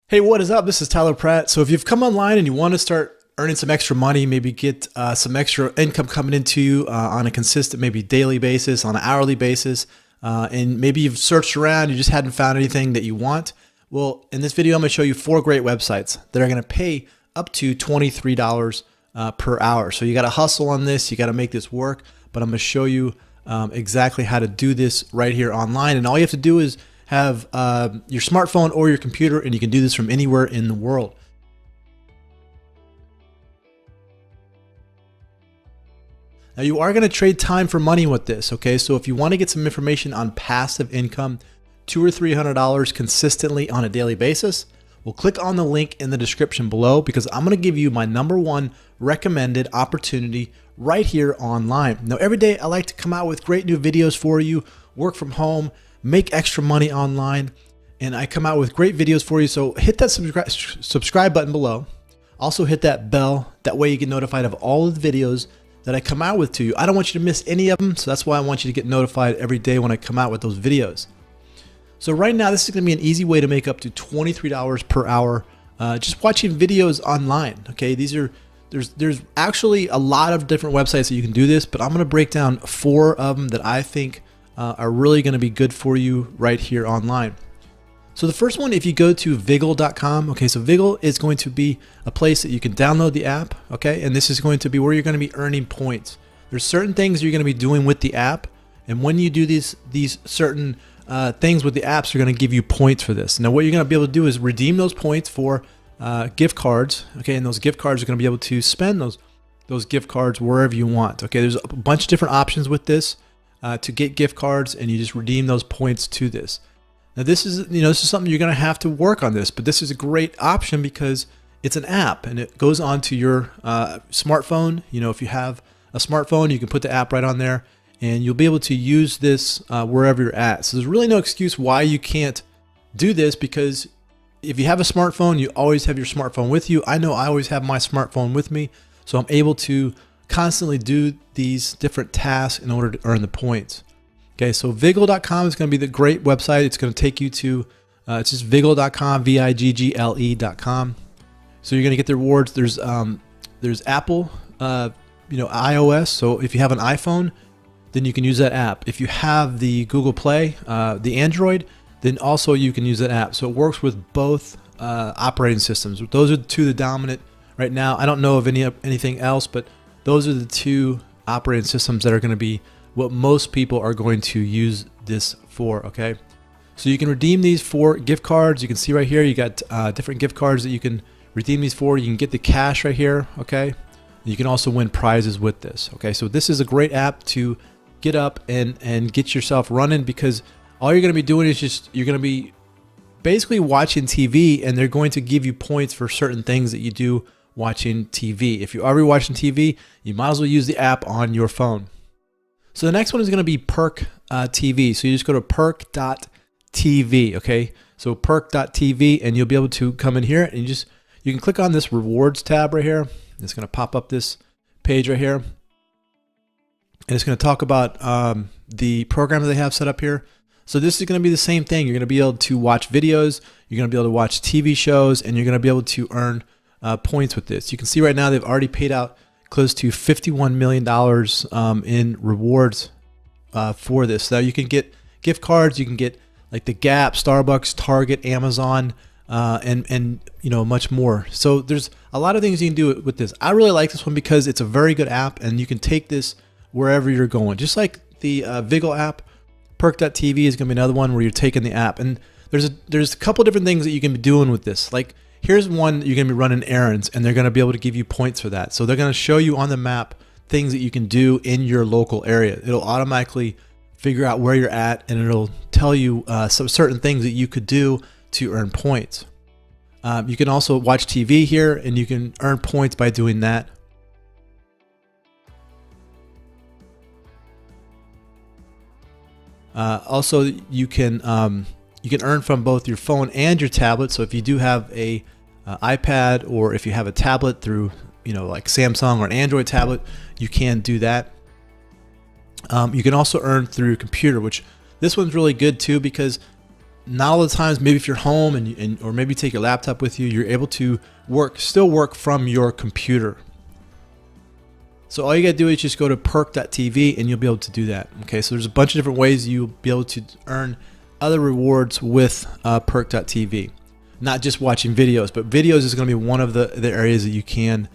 Hey, what is up? This is Tyler Pratt. So if you've come online and you want to start earning some extra money, maybe get some extra income coming into you on a consistent, maybe daily basis, on an hourly basis, and maybe you've searched around, you just hadn't found anything that you want. Well, in this video, I'm going to show you 4 great websites that are going to pay up to $23 per hour. So you got to hustle on this. You got to make this work, but I'm going to show you exactly how to do this right here online. And all you have to do is have your smartphone or your computer, and you can do this from anywhere in the world. Now you are going to trade time for money with this, okay? So if you want to get some information on passive income, $200 or $300 consistently on a daily basis, well, click on the link in the description below, because I'm going to give you my #1 recommended opportunity right here online. Now every day I like to come out with great new videos for you, work from home, make extra money online, and I come out with great videos for you. So hit that subscribe button below. Also hit that bell. That way you get notified of all of the videos that I come out with to you. I don't want you to miss any of them, so that's why I want you to get notified every day when I come out with those videos. So right now, this is going to be an easy way to make up to $23 per hour just watching videos online. Okay, there's actually a lot of different websites that you can do this, but I'm going to break down 4 of them that I think are really going to be good for you right here online. So the first one, if you go to Viggle.com, okay, so Viggle is going to be a place that you can download the app, okay, and this is going to be where you're going to be earning points. There's certain things you're going to be doing with the app, and when you do these certain things with the apps, you're going to give you points for this. Now what you're going to be able to do is redeem those points for gift cards, okay, and those gift cards are going to be able to spend those gift cards wherever you want. Okay, there's a bunch of different options with this to get gift cards, and you just redeem those points to this. Now this is something you're going to have to work on this, but this is a great option because it's an app and it goes onto your smartphone. You know, if you have a smartphone, you can put the app right on there, and you'll be able to use this wherever you're at. So there's really no excuse why you can't do this, because if you have a smartphone, you always have your smartphone with you. I know I always have my smartphone with me, so I'm able to constantly do these different tasks in order to earn the points. Okay, so Viggle.com is going to be the great website. It's going to take you to, it's just Viggle.com, Viggle.com. So you're going to get the rewards. There's Apple, iOS. So if you have an iPhone, then you can use that app. If you have the Google Play, the Android, then also you can use that app. So it works with both operating systems. Those are the 2 the dominant right now. I don't know of anything else, but those are the 2 operating systems that are going to be what most people are going to use this for, okay? So you can redeem these for gift cards. You can see right here, you got different gift cards that you can redeem these for. You can get the cash right here, okay? You can also win prizes with this, okay? So this is a great app to get up and get yourself running, because all you're gonna be doing is you're gonna be basically watching TV, and they're going to give you points for certain things that you do watching TV. If you're already watching TV, you might as well use the app on your phone. So the next one is going to be Perk TV. So you just go to perk.tv, okay? So perk.tv, and you'll be able to come in here, and you can click on this rewards tab right here. It's going to pop up this page right here, and it's going to talk about the program that they have set up here. So this is going to be the same thing. You're going to be able to watch videos, you're going to be able to watch TV shows, and you're going to be able to earn points with this. You can see right now they've already paid out close to $51 million in rewards for this. Now you can get gift cards, you can get like the Gap, Starbucks, Target, Amazon, and much more. So there's a lot of things you can do with this. I really like this one because it's a very good app, and you can take this wherever you're going. Just like the Viggle app, Perk.tv is going to be another one where you're taking the app. And there's a couple different things that you can be doing with this. Like, here's one that you're going to be running errands, and they're going to be able to give you points for that. So they're going to show you on the map things that you can do in your local area. It'll automatically figure out where you're at, and it'll tell you some certain things that you could do to earn points. You can also watch TV here, and you can earn points by doing that. Also, you can earn from both your phone and your tablet. So if you do have a iPad, or if you have a tablet through like Samsung or an Android tablet, you can do that. You can also earn through your computer, which this one's really good too, because not all the times, maybe if you're home or maybe take your laptop with you, you're able to still work from your computer. So all you gotta do is just go to perk.tv and you'll be able to do that. Okay, so there's a bunch of different ways you'll be able to earn other rewards with perk.tv. Not just watching videos, but videos is gonna be one of the areas that you can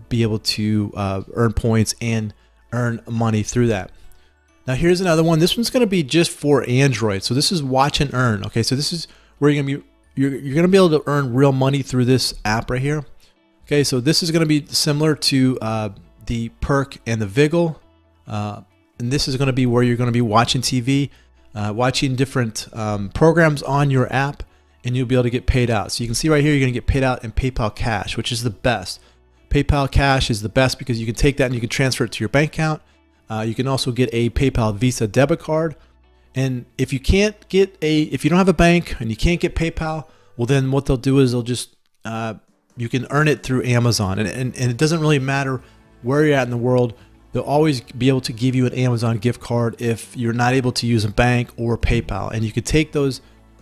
be able to earn points and earn money through that. Now here's another one. This one's going to be just for Android. So this is Watch and Earn. Okay, so this is where you're going to be able to earn real money through this app right here. Okay, so this is going to be similar to the Perk and the Viggle, and this is going to be where you're going to be watching TV, watching different programs on your app, and you'll be able to get paid out. So you can see right here, you're going to get paid out in PayPal Cash, which is the best. PayPal Cash is the best because you can take that and you can transfer it to your bank account. You can also get a PayPal Visa debit card. And if you if you don't have a bank and you can't get PayPal, well then what they'll do is they'll just, you can earn it through Amazon. And it doesn't really matter where you're at in the world. They'll always be able to give you an Amazon gift card if you're not able to use a bank or PayPal. And you can take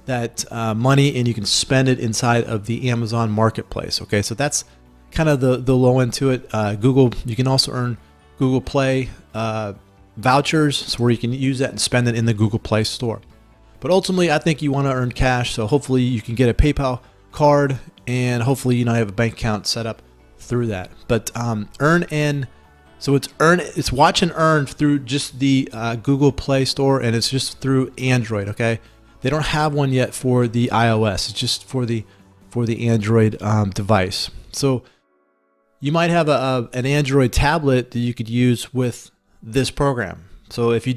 that money and you can spend it inside of the Amazon marketplace. Okay, so that's kind of the low end to it. Google, you can also earn Google Play vouchers, so where you can use that and spend it in the Google Play Store. But ultimately, I think you want to earn cash, so hopefully you can get a PayPal card, and hopefully you have a bank account set up through that. But it's Watch and Earn through just the Google Play Store, and it's just through Android. Okay, they don't have one yet for the iOS. It's just for the Android device. So you might have an Android tablet that you could use with this program. So if you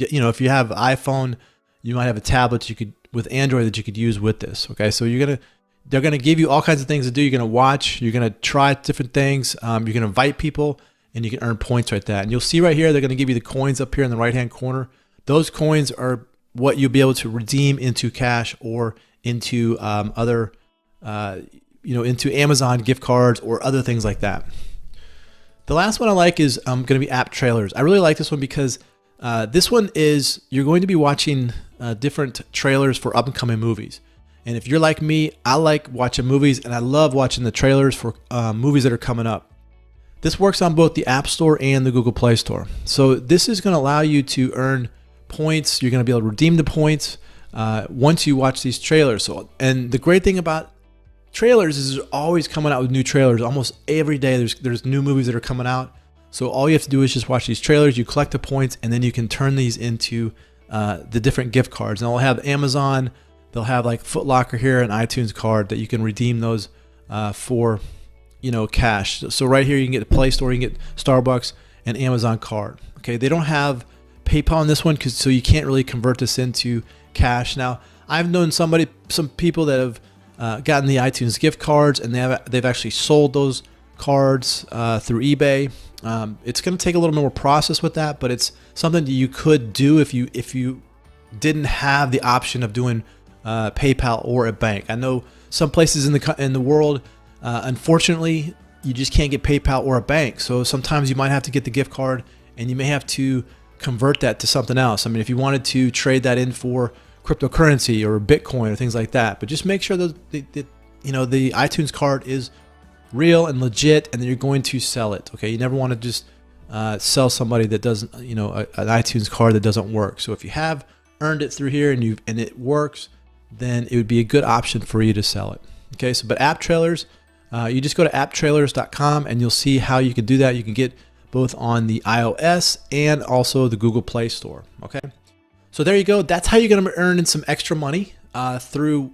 have iPhone, you might have a tablet with Android that you could use with this. Okay, so they're gonna give you all kinds of things to do. You're gonna watch, you're gonna try different things. You're gonna invite people, and you can earn points right there. And you'll see right here, they're gonna give you the coins up here in the right-hand corner. Those coins are what you'll be able to redeem into cash or into into Amazon gift cards or other things like that. The last one I like is going to be app trailers. I really like this one because this one is you're going to be watching different trailers for up and coming movies. And if you're like me, I like watching movies and I love watching the trailers for movies that are coming up. This works on both the App Store and the Google Play Store. So this is going to allow you to earn points. You're going to be able to redeem the points once you watch these trailers. And the great thing about trailers is they're always coming out with new trailers. Almost every day there's new movies that are coming out. So all you have to do is just watch these trailers, you collect the points, and then you can turn these into the different gift cards. And they'll have Amazon, they'll have like Foot Locker here, an iTunes card that you can redeem those for cash. So right here you can get the Play Store, you can get Starbucks, and Amazon card. Okay, they don't have PayPal on this one so you can't really convert this into cash. Now I've known some people that have gotten the iTunes gift cards, and they've actually sold those cards through eBay. It's going to take a little more process with that, but it's something that you could do if you didn't have the option of doing PayPal or a bank. I know some places in the world, unfortunately, you just can't get PayPal or a bank. So sometimes you might have to get the gift card, and you may have to convert that to something else. I mean, if you wanted to trade that in for cryptocurrency or Bitcoin or things like that, but just make sure that the iTunes card is real and legit, and that you're going to sell it. Okay, you never want to just sell somebody that doesn't, an iTunes card that doesn't work. So if you have earned it through here and it works, then it would be a good option for you to sell it. Okay, so but app trailers, you just go to apptrailers.com and you'll see how you can do that. You can get both on the iOS and also the Google Play Store. Okay. So there you go. That's how you're going to earn some extra money through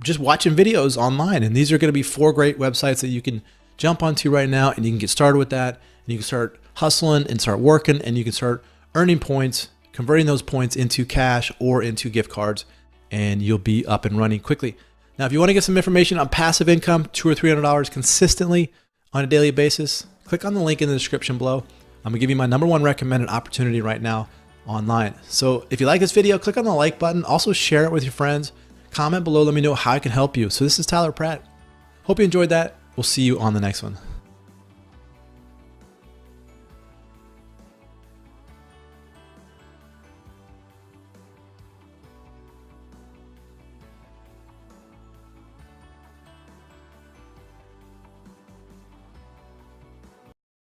just watching videos online. And these are going to be 4 great websites that you can jump onto right now, and you can get started with that. And you can start hustling and start working, and you can start earning points, converting those points into cash or into gift cards, and you'll be up and running quickly. Now, if you want to get some information on passive income, $200 or $300 consistently on a daily basis, click on the link in the description below. I'm going to give you my #1 recommended opportunity right now online. So if you like this video, click on the like button. Also share it with your friends. Comment below. Let me know how I can help you. So this is Tyler Pratt. Hope you enjoyed that. We'll see you on the next one.